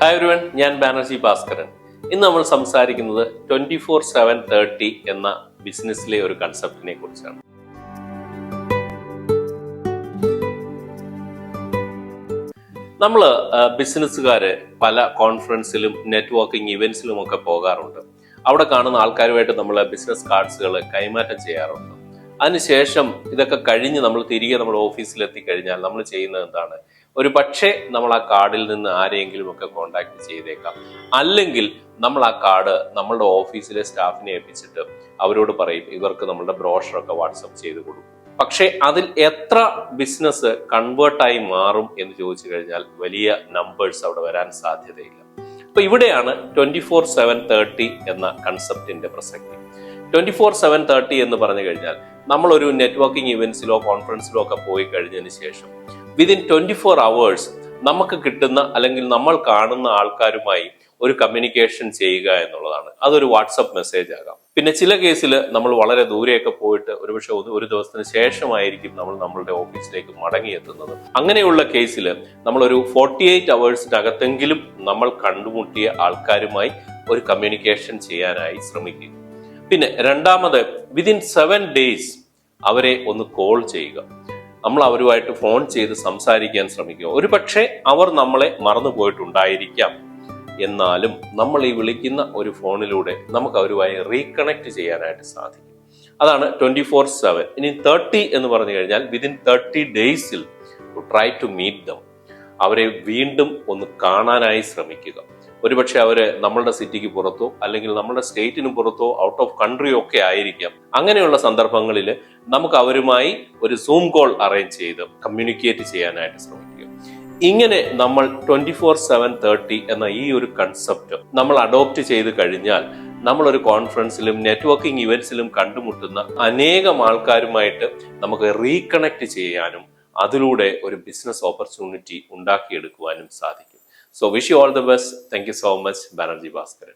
Hi everyone, ഞാൻ ബാനർജി ഭാസ്കരൻ. ഇന്ന് നമ്മൾ സംസാരിക്കുന്നത് 24/7/30 എന്ന ബിസിനസ്സിലെ ഒരു കൺസെപ്റ്റിനെ കുറിച്ചാണ്. നമ്മൾ ബിസിനസ്സുകാര് പല കോൺഫറൻസിലും നെറ്റ്വർക്കിംഗ് ഇവന്റ്സിലും ഒക്കെ പോകാറുണ്ട്. അവിടെ കാണുന്ന ആൾക്കാരുമായിട്ട് നമ്മൾ ബിസിനസ് കാർഡ്സുകൾ കൈമാറ്റം ചെയ്യാറുണ്ട്. അതിനുശേഷം ഇതൊക്കെ കഴിഞ്ഞ് നമ്മൾ തിരികെ നമ്മുടെ ഓഫീസിൽ എത്തിക്കഴിഞ്ഞാൽ നമ്മൾ ചെയ്യുന്നത് എന്താണ്? ഒരു പക്ഷേ നമ്മൾ ആ കാർഡിൽ നിന്ന് ആരെയെങ്കിലും ഒക്കെ കോണ്ടാക്ട് ചെയ്തേക്കാം, അല്ലെങ്കിൽ നമ്മൾ ആ കാർഡ് നമ്മളുടെ ഓഫീസിലെ സ്റ്റാഫിനെ ഏൽപ്പിച്ചിട്ട് അവരോട് പറയും ഇവർക്ക് നമ്മളുടെ ബ്രോഷറൊക്കെ വാട്സപ്പ് ചെയ്ത് കൊടുക്കും. പക്ഷേ അതിൽ എത്ര ബിസിനസ് കൺവേർട്ടായി മാറും എന്ന് ചോദിച്ചു കഴിഞ്ഞാൽ വലിയ നമ്പേഴ്സ് അവിടെ വരാൻ സാധ്യതയില്ല. അപ്പൊ ഇവിടെയാണ് 24/7/30 എന്ന കൺസെപ്റ്റിന്റെ പ്രസക്തി. 24/7/30 എന്ന് പറഞ്ഞു കഴിഞ്ഞാൽ നമ്മളൊരു നെറ്റ്വർക്കിംഗ് ഇവന്റ്സിലോ കോൺഫറൻസിലോ ഒക്കെ പോയി കഴിഞ്ഞതിന് ശേഷം വിതിൻ 24 hours നമുക്ക് കിട്ടുന്ന അല്ലെങ്കിൽ നമ്മൾ കാണുന്ന ആൾക്കാരുമായി ഒരു കമ്മ്യൂണിക്കേഷൻ ചെയ്യുക എന്നുള്ളതാണ്. അതൊരു വാട്സപ്പ് മെസ്സേജ് ആകാം. പിന്നെ ചില കേസിൽ നമ്മൾ വളരെ ദൂരെയൊക്കെ പോയിട്ട് ഒരുപക്ഷെ ഒരു ദിവസത്തിന് ശേഷമായിരിക്കും നമ്മൾ നമ്മളുടെ ഓഫീസിലേക്ക് മടങ്ങിയെത്തുന്നത്. അങ്ങനെയുള്ള കേസിൽ നമ്മളൊരു 48 hours നമ്മൾ കണ്ടുമുട്ടിയ ആൾക്കാരുമായി ഒരു കമ്മ്യൂണിക്കേഷൻ ചെയ്യാനായി ശ്രമിക്കുക. പിന്നെ രണ്ടാമത്, വിതിൻ 7 days അവരെ ഒന്ന് കോൾ ചെയ്യുക. നമ്മൾ അവരുമായിട്ട് ഫോൺ ചെയ്ത് സംസാരിക്കാൻ ശ്രമിക്കുക. ഒരു പക്ഷേ അവർ നമ്മളെ മറന്നു പോയിട്ടുണ്ടായിരിക്കാം, എന്നാലും നമ്മൾ ഈ വിളിക്കുന്ന ഒരു ഫോണിലൂടെ നമുക്ക് അവരുമായി റീകണക്ട് ചെയ്യാനായിട്ട് സാധിക്കും. അതാണ് 24/7. ഇനി 30 എന്ന് പറഞ്ഞു കഴിഞ്ഞാൽ within 30 days try to meet them. അവരെ വീണ്ടും ഒന്ന് കാണാനായി ശ്രമിക്കുക. ഒരുപക്ഷെ അവര് നമ്മളുടെ സിറ്റിക്ക് പുറത്തോ അല്ലെങ്കിൽ നമ്മുടെ സ്റ്റേറ്റിന് പുറത്തോ ഔട്ട് ഓഫ് കൺട്രി ഒക്കെ ആയിരിക്കാം. അങ്ങനെയുള്ള സന്ദർഭങ്ങളിൽ നമുക്ക് അവരുമായി ഒരു സൂം കോൾ അറേഞ്ച് ചെയ്ത് കമ്മ്യൂണിക്കേറ്റ് ചെയ്യാനായിട്ട് ശ്രമിക്കുക. ഇങ്ങനെ നമ്മൾ 24/7/30 എന്ന ഈ ഒരു കൺസെപ്റ്റ് നമ്മൾ അഡോപ്റ്റ് ചെയ്ത് കഴിഞ്ഞാൽ നമ്മളൊരു കോൺഫറൻസിലും നെറ്റ്വർക്കിംഗ് ഇവന്റ്സിലും കണ്ടുമുട്ടുന്ന അനേകം ആൾക്കാരുമായിട്ട് നമുക്ക് റീകണക്ട് ചെയ്യാനും അതിലൂടെ ഒരു ബിസിനസ് ഓപ്പർച്യൂണിറ്റി ഉണ്ടാക്കിയെടുക്കുവാനും സാധിക്കും. So wish you all the best. Thank you so much, Banerjee Bhaskaran.